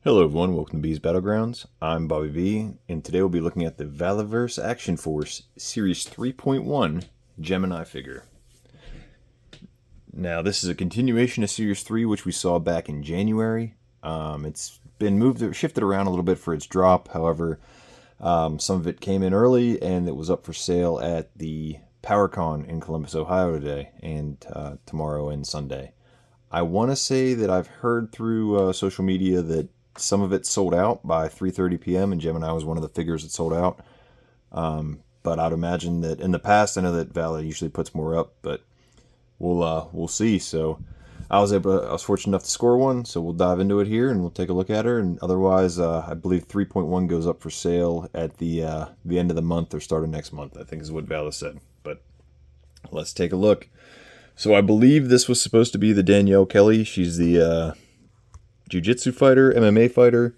Hello everyone, welcome to B's Battlegrounds. I'm Bobby B, and today we'll be looking at the Valaverse Action Force Series 3.1 Gemini figure. Now this is a continuation of Series 3, which we saw back in January. It's been shifted around a little bit for its drop. However, some of it came in early, and it was up for sale at the PowerCon in Columbus, Ohio today, and tomorrow and Sunday. I want to say that I've heard through social media that some of it sold out by 3:30 p.m. and Gemini was one of the figures that sold out. But I'd imagine that in the past, I know that Vala usually puts more up, but we'll see. So I was fortunate enough to score one, so we'll dive into it here and we'll take a look at her. And otherwise, I believe 3.1 goes up for sale at the end of the month or start of next month, I think is what Vala said. But let's take a look. So I believe this was supposed to be the Danielle Kelly. She's the jiu-jitsu fighter, MMA fighter,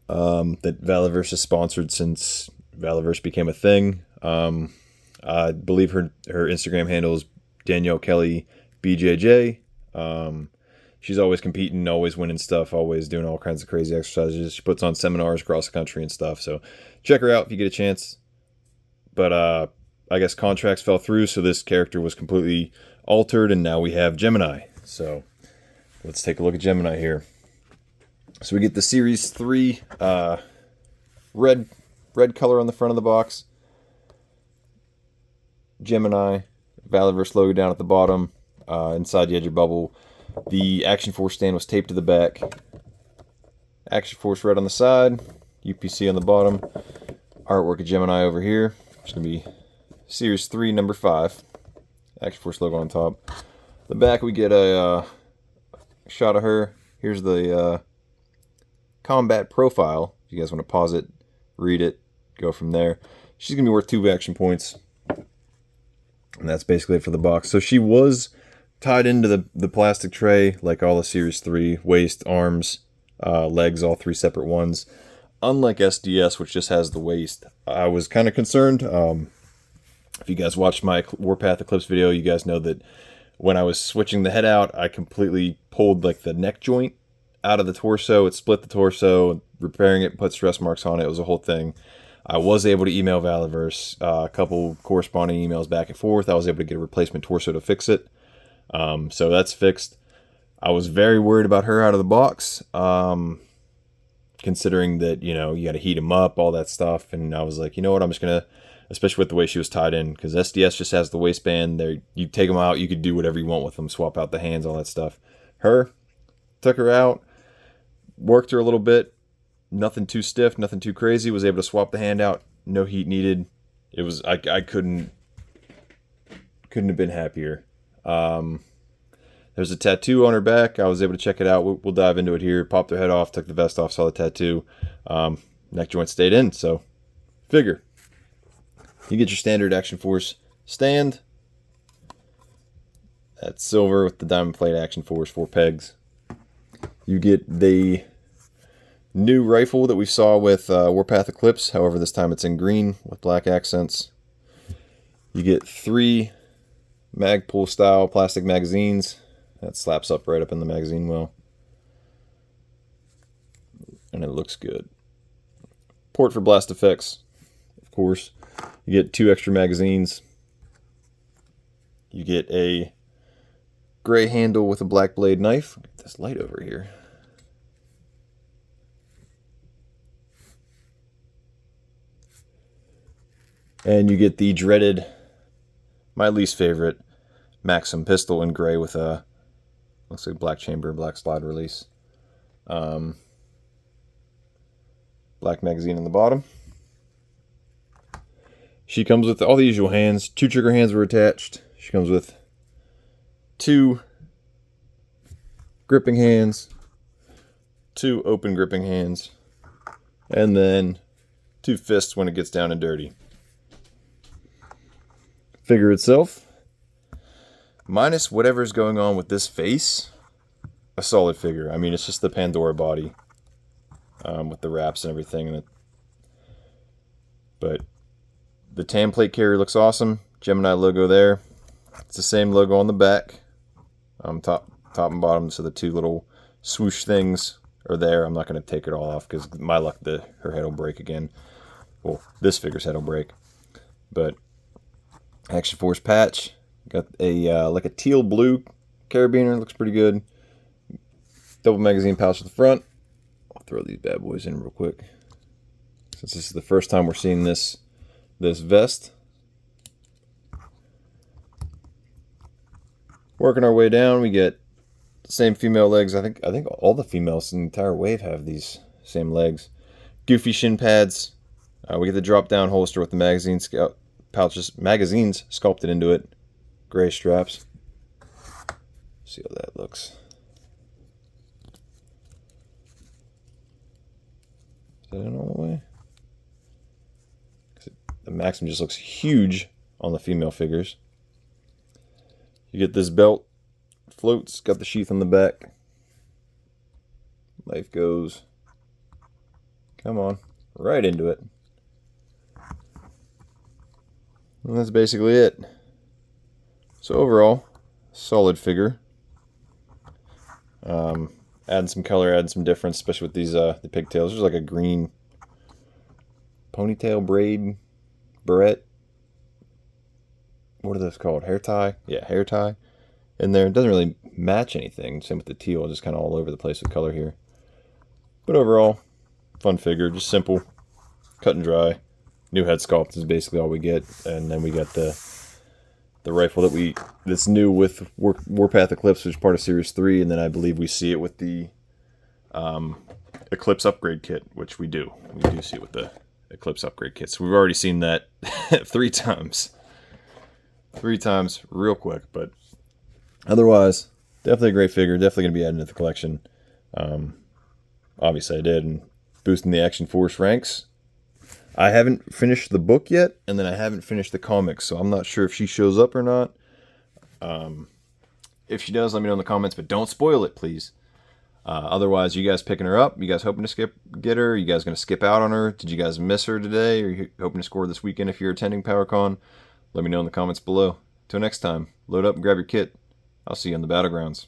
that Valaverse has sponsored since Valaverse became a thing. I believe her Instagram handle is Danielle Kelly BJJ. She's always competing, always winning stuff, always doing all kinds of crazy exercises. She puts on seminars across the country and stuff. So check her out if you get a chance. But I guess contracts fell through, so this character was completely altered, and now we have Gemini. So let's take a look at Gemini here. So we get the Series 3 red color on the front of the box. Gemini, Valaverse logo down at the bottom. Inside you had your bubble. The Action Force stand was taped to the back. Action Force red on the side. UPC on the bottom. Artwork of Gemini over here. It's going to be Series 3, number 5. Action Force logo on top. The back we get a shot of her. Here's the combat profile. If you guys want to pause it, read it, go from there. She's going to be worth 2 action points. And that's basically it for the box. So she was tied into the plastic tray like all the Series 3. Waist, arms, legs, all 3 separate ones. Unlike SDS, which just has the waist. I was kind of concerned. If you guys watched my Warpath Eclipse video, you guys know that when I was switching the head out, I completely pulled like the neck joint out of the torso. It split the torso. Repairing it, put stress marks on it. It was a whole thing. I was able to email Valaverse a couple corresponding emails back and forth. I was able to get a replacement torso to fix it. So that's fixed. I was very worried about her out of the box, considering that, you got to heat them up, all that stuff. And I was like, you know what, I'm just going to, especially with the way she was tied in, because SDS just has the waistband. There, you take them out, you could do whatever you want with them, swap out the hands, all that stuff. Took her out, worked her a little bit, nothing too stiff, nothing too crazy, was able to swap the hand out, no heat needed. It was, I couldn't have been happier. There's a tattoo on her back. I was able to check it out. We'll dive into it here. Popped her head off, took the vest off, saw the tattoo. Neck joint stayed in, so figure. You get your standard Action Force stand. That's silver with the diamond plate Action Force, 4 pegs. You get the new rifle that we saw with Warpath Eclipse. However, this time it's in green with black accents. You get 3 Magpul style plastic magazines. That slaps up right up in the magazine well. And it looks good. Port for blast effects, of course. You get 2 extra magazines. You get a gray handle with a black blade knife. Get this light over here. And you get the dreaded, my least favorite, Maxim pistol in gray with a, looks like black chamber, black slide release. Black magazine on the bottom. She comes with all the usual hands. 2 trigger hands were attached. She comes with 2 gripping hands, 2 open gripping hands, and then 2 fists when it gets down and dirty. Figure itself, minus whatever's going on with this face, a solid figure. I mean, it's just the Pandora body with the wraps and everything. But the tan plate carrier looks awesome. Gemini logo there. It's the same logo on the back, top and bottom. So the 2 little swoosh things or there. I'm not going to take it all off because my luck, her head will break again. Well, this figure's head will break. But Action Force patch. Got a like a teal blue carabiner. Looks pretty good. Double magazine pouch at the front. I'll throw these bad boys in real quick. Since this is the first time we're seeing this vest. Working our way down, we get the same female legs. I think all the females in the entire wave have these same legs. Goofy shin pads. We get the drop down holster with the magazines sculpted into it. Gray straps. See how that looks. Is that in all the way? The Maxim just looks huge on the female figures. You get this belt, floats, got the sheath on the back. Life goes, come on, right into it. And that's basically it. So overall, solid figure. Adding some color, adding some difference, especially with these the pigtails. There's like a green ponytail braid, barrette. What are those called? Hair tie? Yeah, hair tie. In there, it doesn't really match anything. Same with the teal, just kind of all over the place with color here. But overall, fun figure, just simple, cut and dry. New head sculpt is basically all we get, and then we got the rifle that's new with Warpath Eclipse, which is part of Series 3, and then I believe we see it with the Eclipse upgrade kit, which we do. We do see it with the Eclipse upgrade kit. So we've already seen that 3 times. 3 times real quick, but otherwise, definitely a great figure. Definitely going to be adding to the collection. Obviously I did, and boosting the Action Force ranks. I haven't finished the book yet, and then I haven't finished the comics, so I'm not sure if she shows up or not. If she does, let me know in the comments, but don't spoil it, please. Otherwise, you guys picking her up? You guys hoping to get her? You guys going to skip out on her? Did you guys miss her today? Or you hoping to score this weekend if you're attending PowerCon? Let me know in the comments below. Till next time, load up and grab your kit. I'll see you on the battlegrounds.